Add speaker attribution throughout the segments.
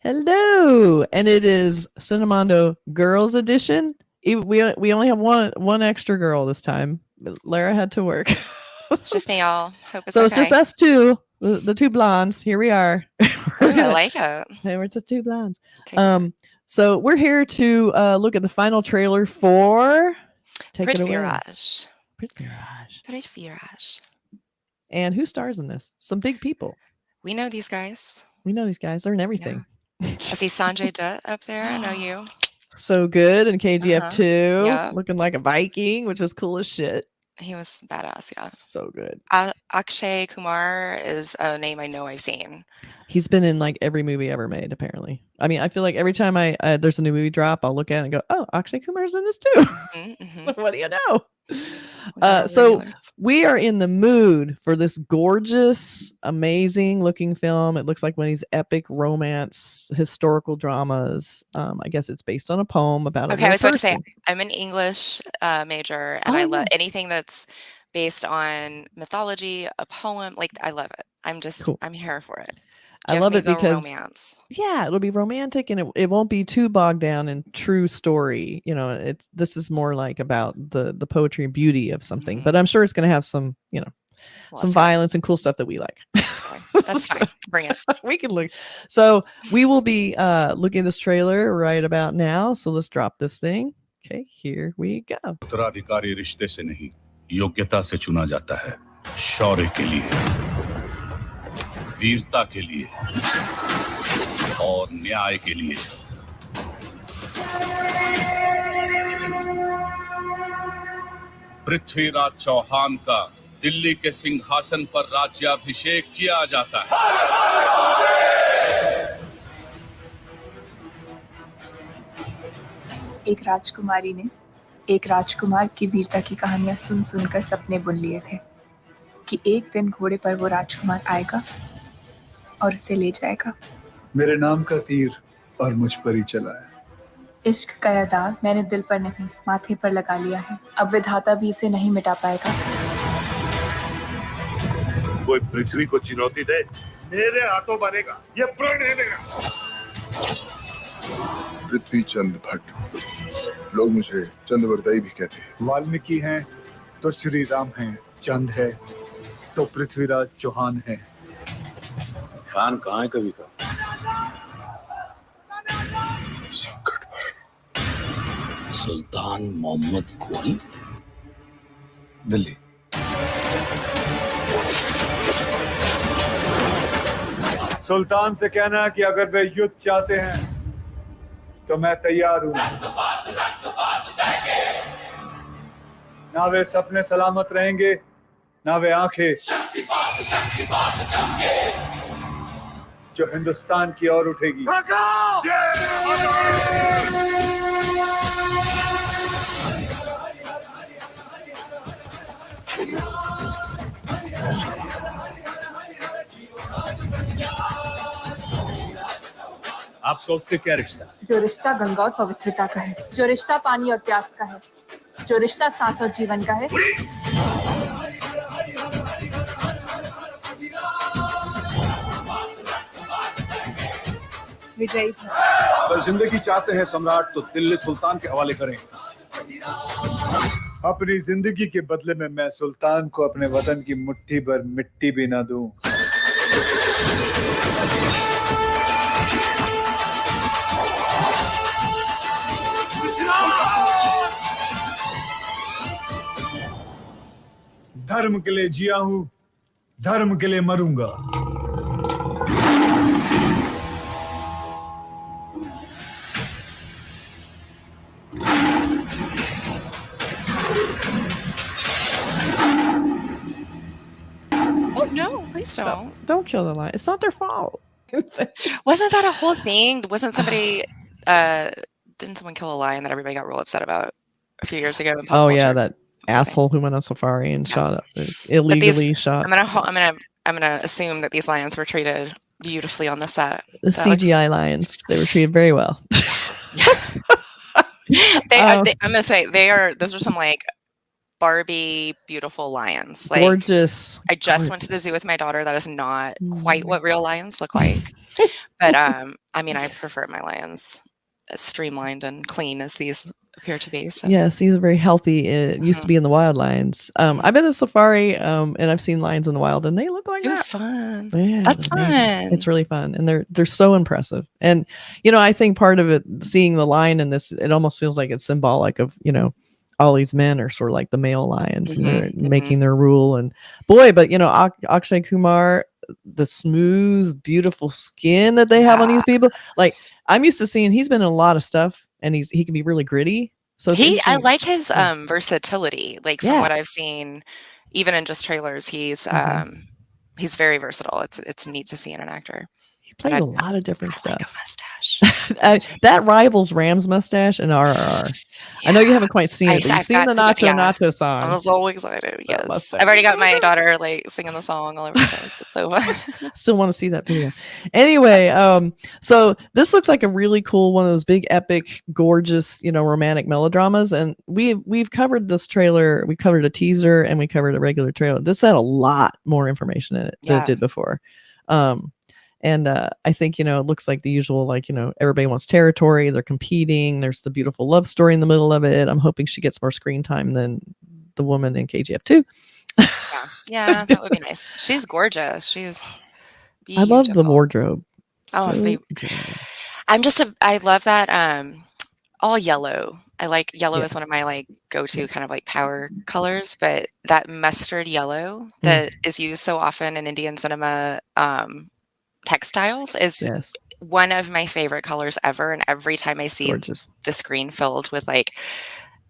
Speaker 1: Hello, and it is Cinemondo Girls Edition. We only have one extra girl this time. Lara had to work.
Speaker 2: It's just me, y'all. Hope it's
Speaker 1: So
Speaker 2: okay.
Speaker 1: it's just us two, the two blondes. Here we are.
Speaker 2: Ooh, I like it.
Speaker 1: Hey, we're just two blondes. So we're here to look at the final trailer for
Speaker 2: Prithviraj.
Speaker 1: Prithviraj. And who stars in this? Some big people.
Speaker 2: We know these guys.
Speaker 1: They're in everything.
Speaker 2: Yeah. I see Sanjay Dutt up there. I know you.
Speaker 1: So good in KGF 2,
Speaker 2: Yep.
Speaker 1: looking like a Viking, which was cool as shit.
Speaker 2: He was badass, yeah.
Speaker 1: So good.
Speaker 2: Akshay Kumar is a name I know I've seen.
Speaker 1: He's been in like every movie ever made, apparently. I mean, I feel like every time there's a new movie drop, I'll look at it and go, "Oh, Akshay Kumar's in this too." Mm-hmm. What do you know? So we are in the mood for this gorgeous, amazing looking film. It looks like one of these epic romance historical dramas. I guess it's based on a poem about
Speaker 2: I was about to say, I'm an English major, and I love anything that's based on mythology, a poem. Like, I love it. I'm here for it.
Speaker 1: I love it because romance. Yeah, it'll be romantic and it won't be too bogged down in true story. You know, this is more like about the poetry and beauty of something. But I'm sure it's going to have some, some violence and cool stuff that we like.
Speaker 2: That's fine. Bring it.
Speaker 1: We can look. So we will be looking at this trailer right about now. So let's drop this thing. Okay, here we go.
Speaker 3: उत्तराधिकारी रिश्ते से नहीं, योग्यता से चुना जाता है, शौर्य के लिए, वीरता के लिए और न्याय के लिए। पृथ्वीराज चौहान का दिल्ली के सिंहासन पर राज्याभिषेक किया जाता है।
Speaker 4: एक राजकुमारी ने एक राजकुमार की वीरता की कहानियां सुन सुनकर सपने बुन लिए थे कि एक दिन घोड़े पर वो राजकुमार आएगा और उसे ले जाएगा।
Speaker 5: मेरे नाम का तीर और मुझ पर ही चला है।
Speaker 4: इश्क का यह दाग मैंने दिल पर नहीं माथे पर लगा लिया है। अब विधाता भी इसे नहीं मिटा पाएगा।
Speaker 3: कोई पृथ्वी को चुनौती दे, मेरे हाथों बनेगा, ये प्रण है मेरा।
Speaker 5: पृथ्वी चंद भट्ट, लोग मुझे चंद्रवरदाई भी कहते हैं। वाल्मीकि हैं तो श्री राम हैं, चंद है तो पृथ्वीराज चौहान है।
Speaker 3: खान कहाँ है कवि का?
Speaker 5: संकट पर
Speaker 3: सुल्तान मोहम्मद गोरी,
Speaker 5: दिल्ली। सुल्तान से कहना कि अगर वे युद्ध चाहते हैं तो मैं तैयार हूं। ना वे सपने सलामत रहेंगे, ना वे आंखें जो हिंदुस्तान की ओर उठेगी।
Speaker 3: आपका उससे क्या रिश्ता?
Speaker 4: जो रिश्ता गंगा और पवित्रता का है, जो रिश्ता पानी और प्यास का है, जो रिश्ता सांस और जीवन का है। विजयी
Speaker 3: अगर जिंदगी चाहते हैं सम्राट तो दिल्ली सुल्तान के हवाले करें।
Speaker 5: अपनी जिंदगी के बदले में मैं सुल्तान को अपने वतन की मुट्ठी भर मिट्टी भी ना दूं। धर्म के लिए जिया हूं, धर्म के लिए मरूंगा।
Speaker 2: Oh no, please don't.
Speaker 1: Don't kill the lion. It's not their fault.
Speaker 2: Wasn't that a whole thing? Wasn't somebody didn't someone kill a lion that everybody got real upset about a few years ago in pop culture?
Speaker 1: Yeah, that asshole who went on safari and shot up illegally shot.
Speaker 2: I'm gonna assume that these lions were treated beautifully on the set.
Speaker 1: The CGI lions, they were treated very well.
Speaker 2: I'm gonna say those are some like Barbie beautiful lions. Like,
Speaker 1: gorgeous.
Speaker 2: I just went to the zoo with my daughter. That is not quite what real lions look like. But I mean, I prefer my lions as streamlined and clean as these appear to be. So.
Speaker 1: Yes, he's very healthy. It used to be in the wild lions. I've been to safari, and I've seen lions in the wild, and they look like
Speaker 2: They're
Speaker 1: that.
Speaker 2: fun.
Speaker 1: Yeah,
Speaker 2: That's fun.
Speaker 1: It's really fun, and they're so impressive. And I think part of it, seeing the lion in this, it almost feels like it's symbolic of all these men are sort of like the male lions, and they're making their rule. And boy, but Akshay Kumar, the smooth, beautiful skin that they have on these people. Like, I'm used to seeing, he's been in a lot of stuff, and he can be really gritty. So
Speaker 2: I like his versatility. Like, from what I've seen, even in just trailers, he's very versatile. It's neat to see in an actor.
Speaker 1: He played a lot of different stuff.
Speaker 2: Like a mustache.
Speaker 1: That rivals Ram's mustache in RRR. I know you haven't quite seen it, but you've seen the Nacho song.
Speaker 2: I was so excited. Yes, I've already got my daughter like singing the song all over the place. It's so fun.
Speaker 1: Still want to see that video. Anyway, so this looks like a really cool one of those big, epic, gorgeous, romantic melodramas. And we've covered this trailer. We covered a teaser and we covered a regular trailer. This had a lot more information in it than it did before. And I think, it looks like the usual, like, everybody wants territory. They're competing. There's the beautiful love story in the middle of it. I'm hoping she gets more screen time than the woman in KGF 2.
Speaker 2: Yeah, that would be nice. She's gorgeous. She's beautiful.
Speaker 1: I love the wardrobe.
Speaker 2: I love that all yellow. I like yellow is one of my like go-to kind of like power colors, but that mustard yellow that is used so often in Indian cinema textiles is one of my favorite colors ever. And every time I see the screen filled with like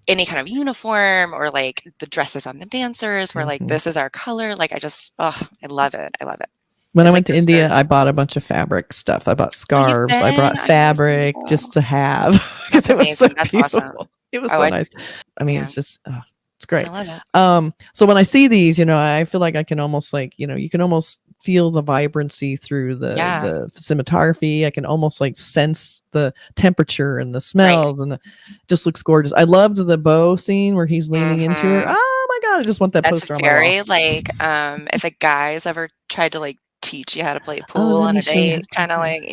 Speaker 2: any kind of uniform or like the dresses on the dancers where like this is our color, like I love it. I love it.
Speaker 1: When I went to India, I bought a bunch of fabric stuff. I bought scarves. I brought fabric just to have because it was so beautiful. Awesome. It was so nice. I mean, it's just it's great.
Speaker 2: I love it.
Speaker 1: So when I see these, I feel like I can almost like, you can almost feel the vibrancy through the cinematography. I can almost like sense the temperature and the smells, and just looks gorgeous. I loved the bow scene where he's leaning into her. Oh my god, I just want that poster on my wall.
Speaker 2: That's very like if a guy's ever tried to like teach you how to play pool on a date, kind of like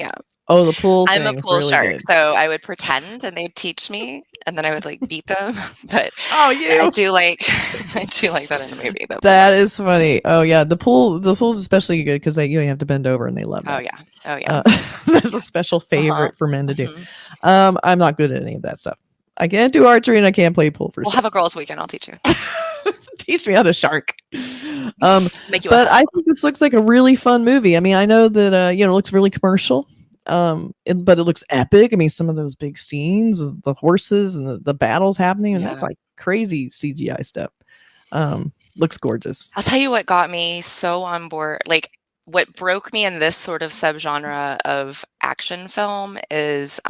Speaker 1: Oh, the pool.
Speaker 2: I'm a pool shark, so I would pretend, and they'd teach me, and then I would like beat them. But I do like that in the movie. Though.
Speaker 1: That is funny. Oh yeah, the pool's especially good because you have to bend over, and they love it.
Speaker 2: Oh yeah.
Speaker 1: That's a special favorite for men to do. I'm not good at any of that stuff. I can't do archery, and I can't play pool for.
Speaker 2: We'll have a girls' weekend. I'll teach you.
Speaker 1: Teach me how to shark. But I think this looks like a really fun movie. I mean, I know that it looks really commercial. But it looks epic. I mean, some of those big scenes with the horses and the battles happening, and that's like crazy CGI stuff. Looks gorgeous.
Speaker 2: I'll tell you what got me so on board. Like, what broke me in this sort of subgenre of action film is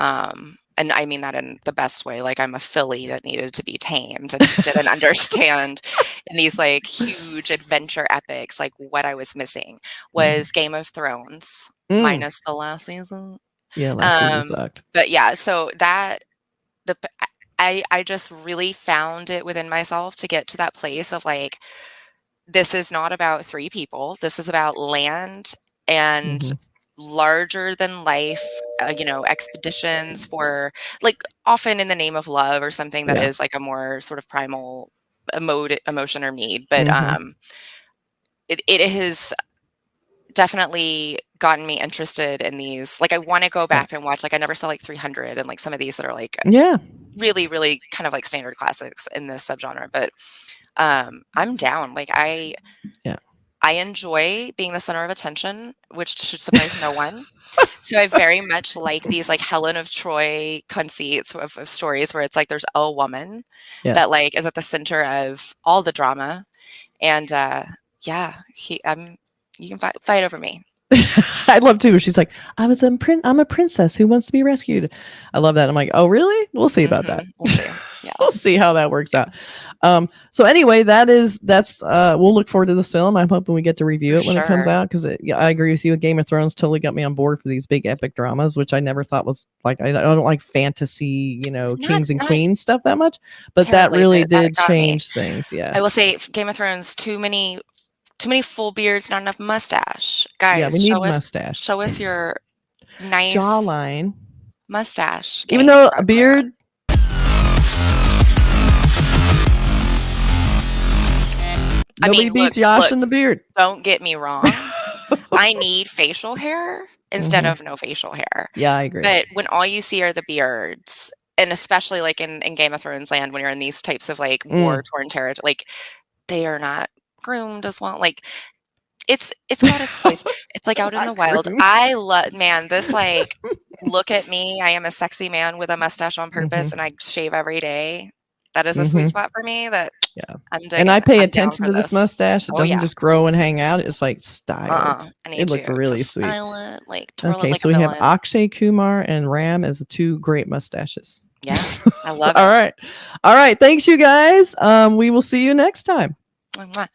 Speaker 2: and I mean that in the best way, like I'm a filly that needed to be tamed and just didn't understand in these like huge adventure epics, like what I was missing was Game of Thrones minus the last season.
Speaker 1: Yeah, last season sucked.
Speaker 2: But yeah, so that I just really found it within myself to get to that place of like, this is not about three people. This is about land and larger than life, expeditions for like often in the name of love or something that is like a more sort of primal emotion or need. But it has definitely gotten me interested in these. Like I want to go back and watch, like I never saw like 300 and like some of these that are like really, really kind of like standard classics in this subgenre. But I'm down. Like I enjoy being the center of attention, which should surprise no one. So I very much like these like Helen of Troy conceits of stories where it's like there's a woman that like is at the center of all the drama. And you can fight over me.
Speaker 1: I love too. She's like, I'm a princess who wants to be rescued. I love that. I'm like, oh really? We'll see about that.
Speaker 2: We'll see. Yeah.
Speaker 1: We'll see how that works out. So anyway, that's we'll look forward to this film. I'm hoping we get to review it when it comes out, because I agree with you. Game of Thrones totally got me on board for these big epic dramas, which I never thought was like, I don't like fantasy, kings and queens stuff that much, but that really did change things. Yeah.
Speaker 2: I will say Game of Thrones, too many full beards, not enough mustache. Guys,
Speaker 1: we need mustache.
Speaker 2: Show us your nice
Speaker 1: jawline,
Speaker 2: mustache.
Speaker 1: even though a beard. Nobody beats Yash in the beard.
Speaker 2: Don't get me wrong. I need facial hair instead of no facial hair.
Speaker 1: Yeah, I agree.
Speaker 2: But when all you see are the beards, and especially like in Game of Thrones land, when you're in these types of like war-torn territory, like they are not groomed as well. Like it's got its place. It's like out in the wild. I love, man, this like look at me. I am a sexy man with a mustache on purpose, and I shave every day. That is a sweet spot for me. That
Speaker 1: and I pay attention to this mustache. It doesn't just grow and hang out. It's like styled. It looked really sweet.
Speaker 2: Style it, like twirl it
Speaker 1: okay,
Speaker 2: like
Speaker 1: so
Speaker 2: a
Speaker 1: we
Speaker 2: villain.
Speaker 1: have Akshay Kumar and Ram as the two great mustaches.
Speaker 2: Yeah, I love it.
Speaker 1: All right. Thanks, you guys. We will see you next time.
Speaker 2: Mwah.